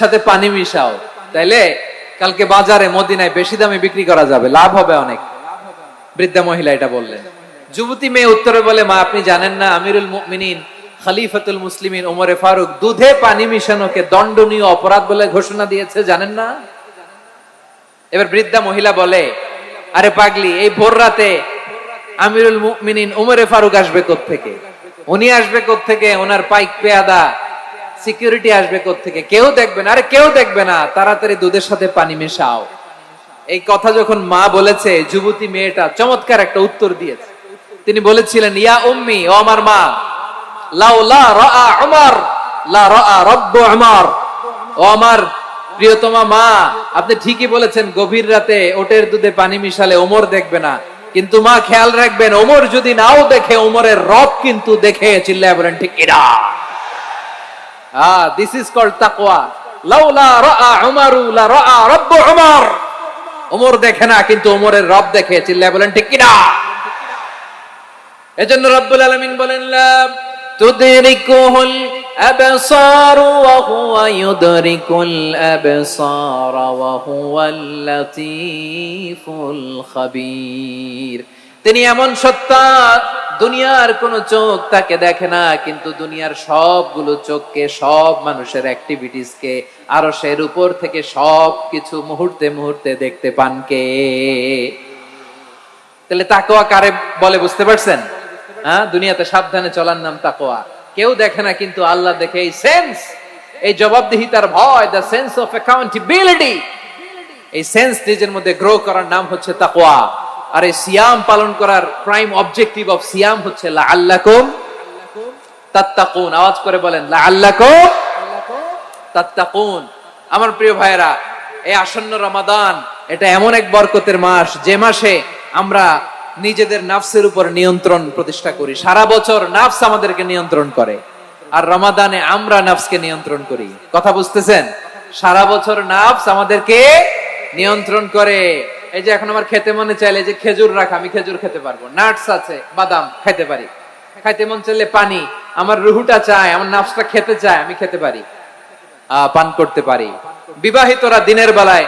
সাথে পানি মিশাও, তাইলে কালকে বাজারে মদিনায় বেশি দামে বিক্রি করা যাবে, লাভ হবে অনেক। বৃদ্ধা মহিলা এটা বললেন। যুবতী মেয়ে উত্তরে বলে, মা আপনি জানেন না আমিরুল মুমিনিন খলিফাতুল মুসলিমিন ওমরে ফারুক দুধে পানি মিশানোকে দণ্ডনীয় অপরাধ বলে ঘোষণা দিয়েছে, জানেন না? এবার বৃদ্ধা মহিলা বলে, আরে পাগলি, এই ভোর রাতে আমিরুল মুমিনিন ওমরে ফারুক আসবে কোত্থেকে? উনি আসবে কোত্থেকে? ওনার পাইক পেয়াদা সিকিউরিটি আসবে কোত্থেকে? কেউ দেখবে না। আরে কেউ দেখবে না, তাড়াতাড়ি দুধের সাথে পানি মেশাও। এই কথা যখন মা বলেছে, যুবতী মেয়েটা চমৎকার একটা উত্তর দিয়েছে। তিনি বলেছিলেন, ইয়া উম্মি, ও আমার মা, লাউলা রাআ উমর লা রাআ রাব্বু উমর। ও আমার প্রিয়তমা মা, আপনি ঠিকই বলেছেন, গভীর রাতে ওটের দুধে পানি মিশালে ওমর দেখবে না, কিন্তু মা খেয়াল রাখবেন, ওমর যদি নাও দেখে, ওমরের রব কিন্তু দেখে। চিল্লায় বলেন ঠিক কিনা? দিস ইজ কল্ড তাকওয়া। লাউলা রাআ উমরু লা রাআ রাব্বু উমর। ওমর দেখে না, কিন্তু ওমরের রব দেখে। চিল্লায় বলেন ঠিক কিনা? এজন্য রব্বুল আলামিন বলেন, লা তুদরিকুহুল আবসার ওয়া হুয়া ইউদরিকুল আবসার ওয়া হুয়াল লাতীফুল খাবীর। তিনি এমন সত্তা, দুনিয়ার কোন চোখ তাকে দেখে না, কিন্তু দুনিয়ার সবগুলো চোখকে, সব মানুষের অ্যাক্টিভিটিসকে, আরশের উপর থেকে সবকিছু মুহূর্তে মুহূর্তে দেখতে পান কে? তাহলে তাকওয়া কারে বলে বুঝতে পারছেন? দুনিয়াতে সাবধানে চলার নাম তাকওয়া। কেউ দেখে না, কিন্তু আল্লাহ দেখে। এই সেন্স, এই জবাবদিহিতার ভয়, দ্য সেন্স অফ অ্যাকাউন্টেবিলিটি, এই সেন্স নিজের মধ্যে গ্রো করার নাম হচ্ছে তাকওয়া। আর এই সিয়াম পালন করার প্রাইম অবজেক্টিভ অফ সিয়াম হচ্ছে লাআল্লাকুম তাত্তাকুন। আওয়াজ করে বলেন, লাআল্লাকুম তাত্তাকুন। আমার প্রিয় ভাইয়েরা, এই আসন্ন রমাদান, এটা এমন এক বরকতের মাস, যে মাসে আমরা নিজেদের নাফসের উপর নিয়ন্ত্রণ প্রতিষ্ঠা করি। সারা বছর নাফস আমাদেরকে নিয়ন্ত্রণ করে, আর রমাদানে আমরা নাফসকে নিয়ন্ত্রণ করি। কথা বুঝতেছেন? সারা বছর নাফস আমাদেরকে নিয়ন্ত্রণ করে। এই যে এখন আমার খেতে মনে চাইলে যে খেজুর রাখা, আমি খেজুর খেতে পারবো, নাটস আছে, বাদাম খেতে পারি। খাইতে মন চাইলে পানি, আমার রুহুটা চায়, আমার নাফসটা খেতে চায়, আমি খেতে পারি, পান করতে পারি। বিবাহিতরা দিনের বেলায়